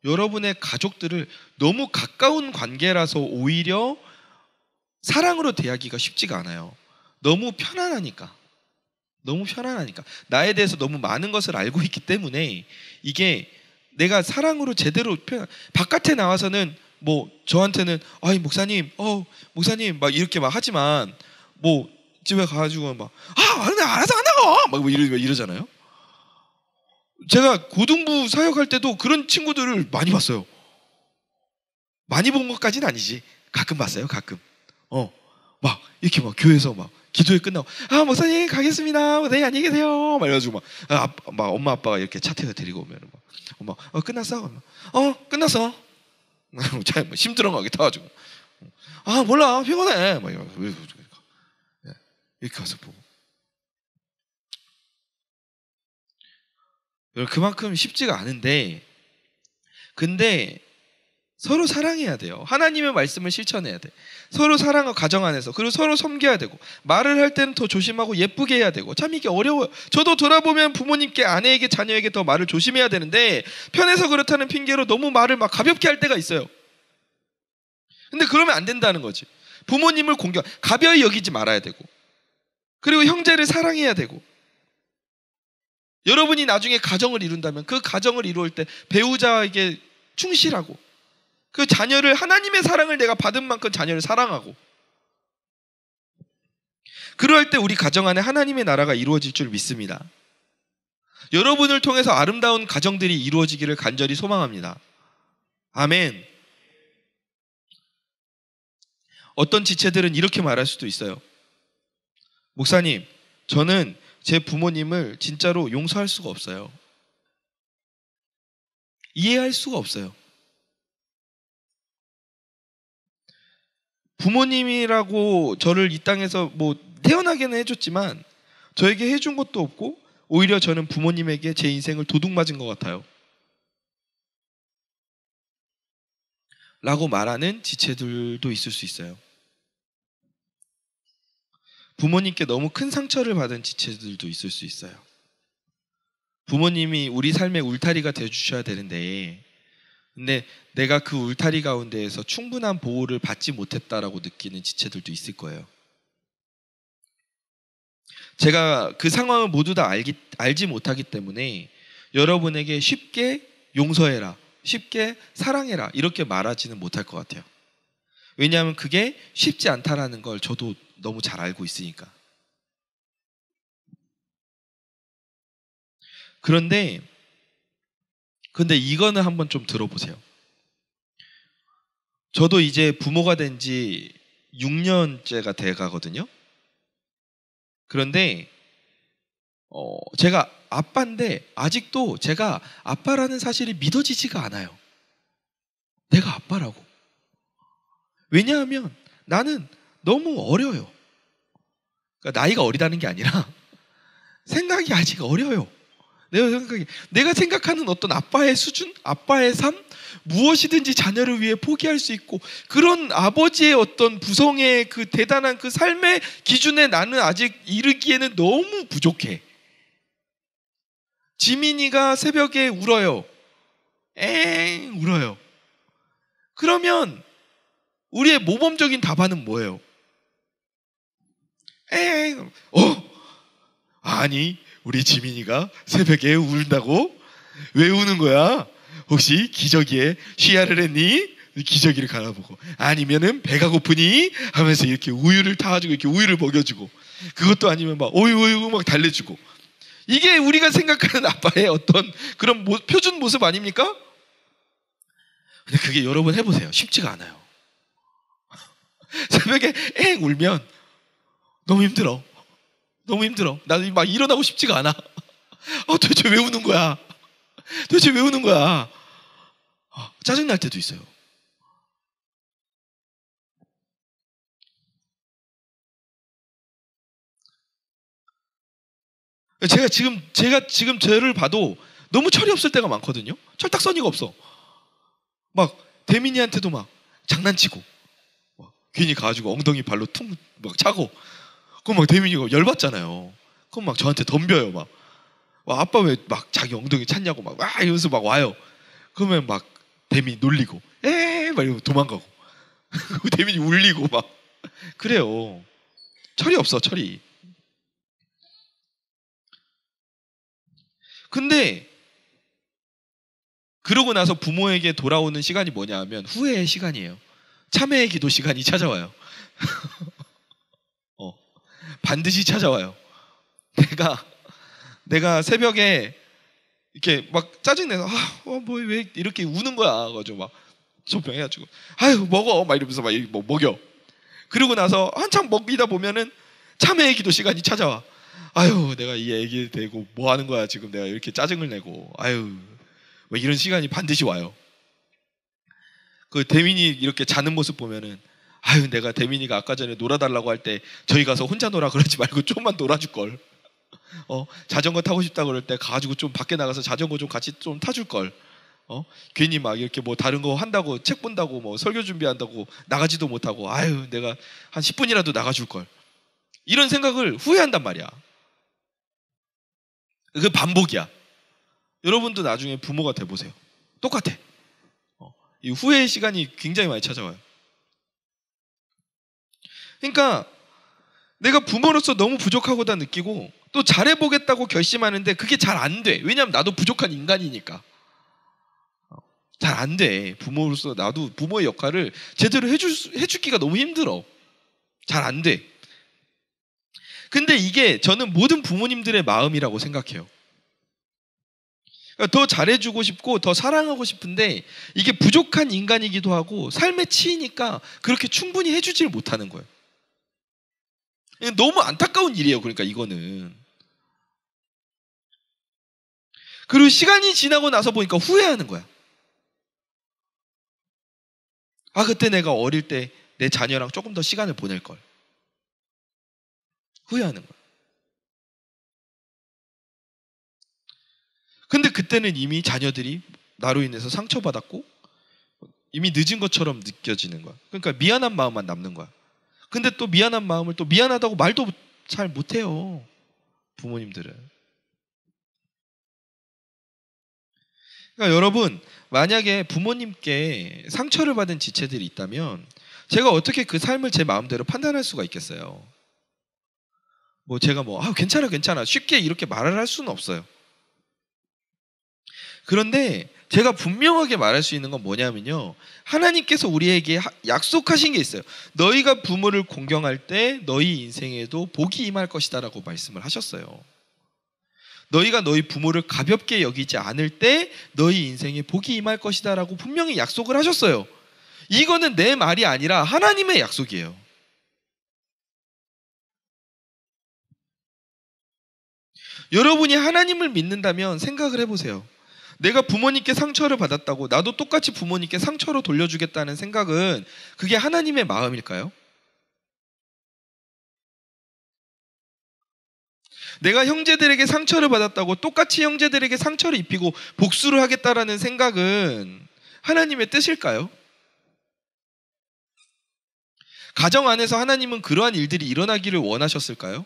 여러분의 가족들을 너무 가까운 관계라서 오히려 사랑으로 대하기가 쉽지가 않아요. 너무 편안하니까. 나에 대해서 너무 많은 것을 알고 있기 때문에 이게 내가 사랑으로 제대로 바깥에 나와서는 뭐 저한테는 아이 목사님 막 이렇게 막 하지만 뭐 집에 가가지고 막 알아서 한다고 막 이러잖아요. 제가 고등부 사역할 때도 그런 친구들을 많이 봤어요. 많이 본 것까지는 아니지. 가끔 봤어요. 가끔. 막 이렇게 막 교회에서 막 기도회 끝나고 목사님 가겠습니다. 목사님 안녕히 계세요. 막 이래가지고 막 엄마 아빠가 이렇게 차 태워 데리고 오면 막 엄마 끝났어? 끝났어. 힘들어 가게 타가지고 몰라 피곤해. 막 이렇게 가서 보고. 그만큼 쉽지가 않은데 근데 서로 사랑해야 돼요. 하나님의 말씀을 실천해야 돼. 서로 사랑하고 가정 안에서 그리고 서로 섬겨야 되고 말을 할 때는 더 조심하고 예쁘게 해야 되고 참 이게 어려워요. 저도 돌아보면 부모님께 아내에게 자녀에게 더 말을 조심해야 되는데 편해서 그렇다는 핑계로 너무 말을 막 가볍게 할 때가 있어요. 근데 그러면 안 된다는 거지. 부모님을 가벼이 여기지 말아야 되고 그리고 형제를 사랑해야 되고 여러분이 나중에 가정을 이룬다면 그 가정을 이루을 때 배우자에게 충실하고 그 자녀를 하나님의 사랑을 내가 받은 만큼 자녀를 사랑하고 그럴 때 우리 가정 안에 하나님의 나라가 이루어질 줄 믿습니다. 여러분을 통해서 아름다운 가정들이 이루어지기를 간절히 소망합니다. 아멘. 어떤 지체들은 이렇게 말할 수도 있어요. 목사님, 저는 제 부모님을 진짜로 용서할 수가 없어요. 이해할 수가 없어요. 부모님이라고 저를 이 땅에서 뭐 태어나게는 해줬지만 저에게 해준 것도 없고 오히려 저는 부모님에게 제 인생을 도둑맞은 것 같아요. 라고 말하는 지체들도 있을 수 있어요. 부모님께 너무 큰 상처를 받은 지체들도 있을 수 있어요. 부모님이 우리 삶의 울타리가 되어주셔야 되는데 근데 내가 그 울타리 가운데에서 충분한 보호를 받지 못했다라고 느끼는 지체들도 있을 거예요. 제가 그 상황을 모두 다 알지 못하기 때문에 여러분에게 쉽게 용서해라, 쉽게 사랑해라 이렇게 말하지는 못할 것 같아요. 왜냐하면 그게 쉽지 않다라는 걸 저도 너무 잘 알고 있으니까. 근데 이거는 한번 좀 들어보세요. 저도 이제 부모가 된 지 6년째가 돼 가거든요. 그런데 제가 아빠인데 아직도 제가 아빠라는 사실이 믿어지지가 않아요. 내가 아빠라고. 왜냐하면 나는 너무 어려요. 그러니까 나이가 어리다는 게 아니라 생각이 아직 어려요. 내가 생각하는 어떤 아빠의 수준, 아빠의 삶, 무엇이든지 자녀를 위해 포기할 수 있고 그런 아버지의 어떤 부성의 그 대단한 그 삶의 기준에 나는 아직 이르기에는 너무 부족해. 지민이가 새벽에 울어요. 울어요. 그러면 우리의 모범적인 답안은 뭐예요? 아니 우리 지민이가 새벽에 울다고? 왜 우는 거야? 혹시 기저귀에 쉬야를 했니? 기저귀를 갈아보고 아니면은 배가 고프니? 하면서 이렇게 우유를 타가지고 이렇게 우유를 먹여주고 그것도 아니면 막 오유 막 달래주고 이게 우리가 생각하는 아빠의 어떤 그런 표준 모습 아닙니까? 근데 그게 여러분 해보세요. 쉽지가 않아요. 새벽에 울면 너무 힘들어. 너무 힘들어. 나는 막 일어나고 싶지가 않아. 도대체 왜 우는 거야? 도대체 왜 우는 거야? 짜증날 때도 있어요. 제가 지금 저를 봐도 너무 철이 없을 때가 많거든요. 철딱서니가 없어. 막 대민이한테도 막 장난치고 막 괜히 가가지고 엉덩이 발로 퉁 막 차고 그럼 막 대민이가 열받잖아요. 그럼 막 저한테 덤벼요. 막 아빠 왜 막 자기 엉덩이 찼냐고 막 이러면서 막 와요. 그러면 막 대민이 놀리고 막 이러고 도망가고 대민이 울리고 막 그래요. 철이 없어 철이. 근데 그러고 나서 부모에게 돌아오는 시간이 뭐냐 하면 후회의 시간이에요. 참회의 기도 시간이 찾아와요. 반드시 찾아와요. 내가 새벽에 이렇게 막 짜증내서 뭐 왜 이렇게 우는 거야. 그래가지고 막 조병해가지고 아유 먹어 막 이러면서 막 먹여. 그러고 나서 한창 먹이다 보면은 참회의 기도 시간이 찾아와. 아유 내가 이 애기 대고 뭐 하는 거야 지금 내가 이렇게 짜증을 내고 아유 뭐 이런 시간이 반드시 와요. 그 대민이 이렇게 자는 모습 보면은 아유 내가 대민이가 아까 전에 놀아달라고 할 때 저희 가서 혼자 놀아 그러지 말고 좀만 놀아줄 걸. 자전거 타고 싶다 그럴 때 가지고 좀 밖에 나가서 자전거 좀 같이 좀 타줄 걸. 괜히 막 이렇게 뭐 다른 거 한다고 책 본다고 뭐 설교 준비한다고 나가지도 못하고 아유 내가 한 10분이라도 나가줄 걸. 이런 생각을 후회한단 말이야. 그 반복이야. 여러분도 나중에 부모가 돼보세요. 똑같아. 이 후회의 시간이 굉장히 많이 찾아와요. 그러니까 내가 부모로서 너무 부족하고다 느끼고 또 잘해보겠다고 결심하는데 그게 잘 안 돼. 왜냐하면 나도 부족한 인간이니까. 잘 안 돼. 부모로서 나도 부모의 역할을 제대로 해주기가 너무 힘들어. 잘 안 돼. 근데 이게 저는 모든 부모님들의 마음이라고 생각해요. 더 잘해주고 싶고 더 사랑하고 싶은데 이게 부족한 인간이기도 하고 삶에 치이니까 그렇게 충분히 해주질 못하는 거예요. 너무 안타까운 일이에요. 그러니까 이거는. 그리고 시간이 지나고 나서 보니까 후회하는 거야. 아, 그때 내가 어릴 때 내 자녀랑 조금 더 시간을 보낼 걸. 후회하는 거야. 근데 그때는 이미 자녀들이 나로 인해서 상처받았고 이미 늦은 것처럼 느껴지는 거야. 그러니까 미안한 마음만 남는 거야. 근데 또 미안한 마음을 또 미안하다고 말도 잘 못해요. 부모님들은. 그러니까 여러분, 만약에 부모님께 상처를 받은 지체들이 있다면 제가 어떻게 그 삶을 제 마음대로 판단할 수가 있겠어요? 뭐 제가 괜찮아 쉽게 이렇게 말을 할 수는 없어요. 그런데 제가 분명하게 말할 수 있는 건 뭐냐면요, 하나님께서 우리에게 약속하신 게 있어요. 너희가 부모를 공경할 때 너희 인생에도 복이 임할 것이다 라고 말씀을 하셨어요. 너희가 너희 부모를 가볍게 여기지 않을 때 너희 인생에 복이 임할 것이다 라고 분명히 약속을 하셨어요. 이거는 내 말이 아니라 하나님의 약속이에요. 여러분이 하나님을 믿는다면 생각을 해보세요. 내가 부모님께 상처를 받았다고 나도 똑같이 부모님께 상처로 돌려주겠다는 생각은 그게 하나님의 마음일까요? 내가 형제들에게 상처를 받았다고 똑같이 형제들에게 상처를 입히고 복수를 하겠다라는 생각은 하나님의 뜻일까요? 가정 안에서 하나님은 그러한 일들이 일어나기를 원하셨을까요?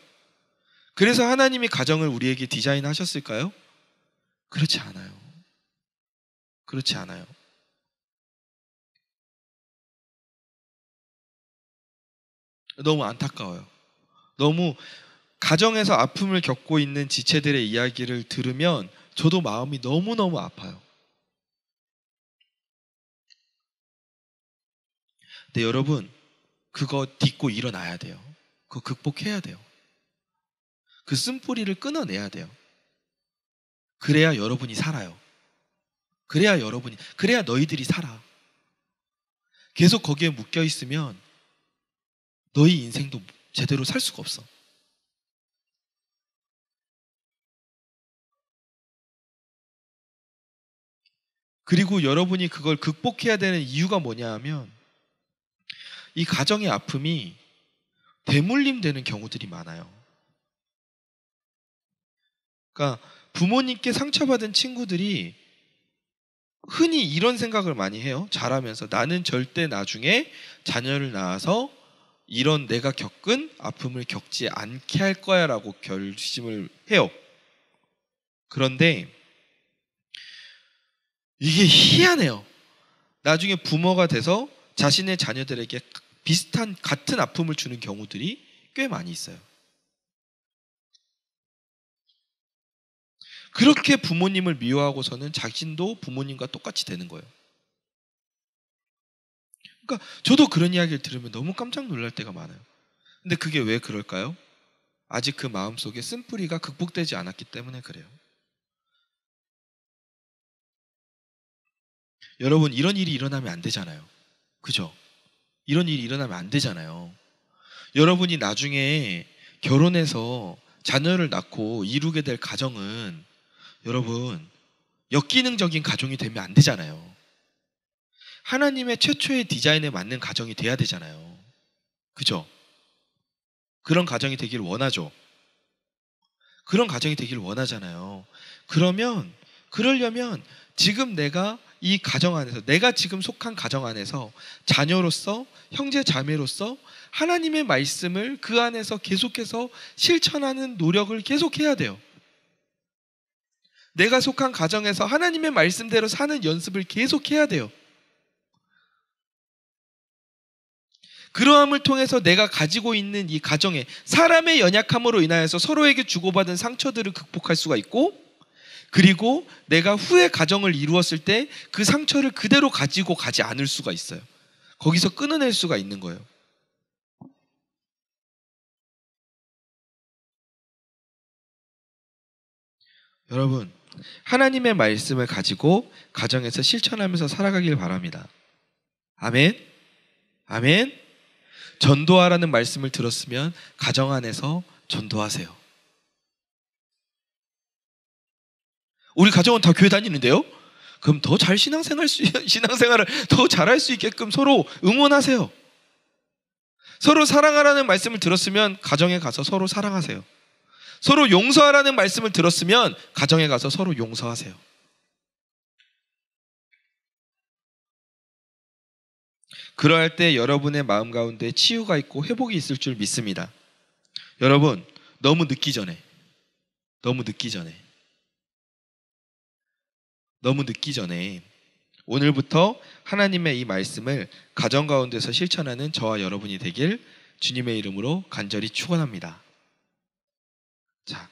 그래서 하나님이 가정을 우리에게 디자인하셨을까요? 그렇지 않아요. 그렇지 않아요. 너무 안타까워요. 너무 가정에서 아픔을 겪고 있는 지체들의 이야기를 들으면 저도 마음이 너무너무 아파요. 근데 여러분, 그거 딛고 일어나야 돼요. 그거 극복해야 돼요. 그 쓴뿌리를 끊어내야 돼요. 그래야 여러분이 살아요. 그래야 너희들이 살아. 계속 거기에 묶여 있으면 너희 인생도 제대로 살 수가 없어. 그리고 여러분이 그걸 극복해야 되는 이유가 뭐냐 하면 이 가정의 아픔이 대물림 되는 경우들이 많아요. 그러니까 부모님께 상처받은 친구들이 흔히 이런 생각을 많이 해요. 자라면서 나는 절대 나중에 자녀를 낳아서 이런 내가 겪은 아픔을 겪지 않게 할 거야 라고 결심을 해요. 그런데 이게 희한해요. 나중에 부모가 돼서 자신의 자녀들에게 비슷한 같은 아픔을 주는 경우들이 꽤 많이 있어요. 그렇게 부모님을 미워하고서는 자신도 부모님과 똑같이 되는 거예요. 그러니까 저도 그런 이야기를 들으면 너무 깜짝 놀랄 때가 많아요. 근데 그게 왜 그럴까요? 아직 그 마음속에 쓴뿌리가 극복되지 않았기 때문에 그래요. 여러분, 이런 일이 일어나면 안 되잖아요. 그죠? 이런 일이 일어나면 안 되잖아요. 여러분이 나중에 결혼해서 자녀를 낳고 이루게 될 가정은 여러분 역기능적인 가정이 되면 안 되잖아요. 하나님의 최초의 디자인에 맞는 가정이 돼야 되잖아요. 그죠? 그런 가정이 되기를 원하죠. 그런 가정이 되기를 원하잖아요. 그러려면 지금 내가 이 가정 안에서, 내가 지금 속한 가정 안에서 자녀로서, 형제 자매로서 하나님의 말씀을 그 안에서 계속해서 실천하는 노력을 계속해야 돼요. 내가 속한 가정에서 하나님의 말씀대로 사는 연습을 계속해야 돼요. 그러함을 통해서 내가 가지고 있는 이 가정에 사람의 연약함으로 인하여서 서로에게 주고받은 상처들을 극복할 수가 있고, 그리고 내가 후에 가정을 이루었을 때 그 상처를 그대로 가지고 가지 않을 수가 있어요. 거기서 끊어낼 수가 있는 거예요. 여러분, 하나님의 말씀을 가지고 가정에서 실천하면서 살아가길 바랍니다. 아멘. 아멘. 전도하라는 말씀을 들었으면 가정 안에서 전도하세요. 우리 가정은 다 교회 다니는데요? 그럼 더 잘 신앙생활을 더 잘할 수 있게끔 서로 응원하세요. 서로 사랑하라는 말씀을 들었으면 가정에 가서 서로 사랑하세요. 서로 용서하라는 말씀을 들었으면 가정에 가서 서로 용서하세요. 그러할 때 여러분의 마음 가운데 치유가 있고 회복이 있을 줄 믿습니다. 여러분, 너무 늦기 전에 오늘부터 하나님의 이 말씀을 가정 가운데서 실천하는 저와 여러분이 되길 주님의 이름으로 간절히 축원합니다. 자,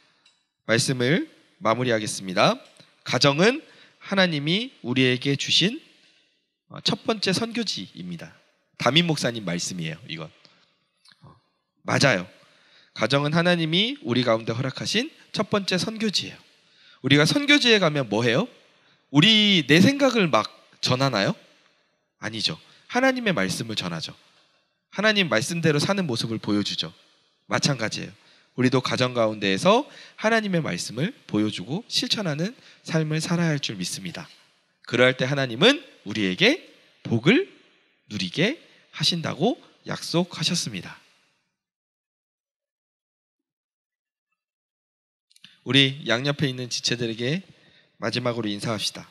말씀을 마무리하겠습니다. 가정은 하나님이 우리에게 주신 첫 번째 선교지입니다. 담임 목사님 말씀이에요. 이건 맞아요. 가정은 하나님이 우리 가운데 허락하신 첫 번째 선교지예요. 우리가 선교지에 가면 뭐 해요? 우리 내 생각을 막 전하나요? 아니죠. 하나님의 말씀을 전하죠. 하나님 말씀대로 사는 모습을 보여주죠. 마찬가지예요. 우리도 가정 가운데에서 하나님의 말씀을 보여주고 실천하는 삶을 살아야 할 줄 믿습니다. 그러할 때 하나님은 우리에게 복을 누리게 하신다고 약속하셨습니다. 우리 양옆에 있는 지체들에게 마지막으로 인사합시다.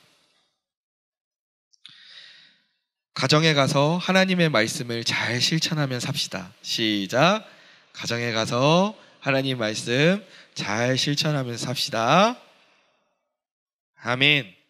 가정에 가서 하나님의 말씀을 잘 실천하며 삽시다. 시작. 가정에 가서 하나님 말씀 잘 실천하면서 삽시다. 아멘.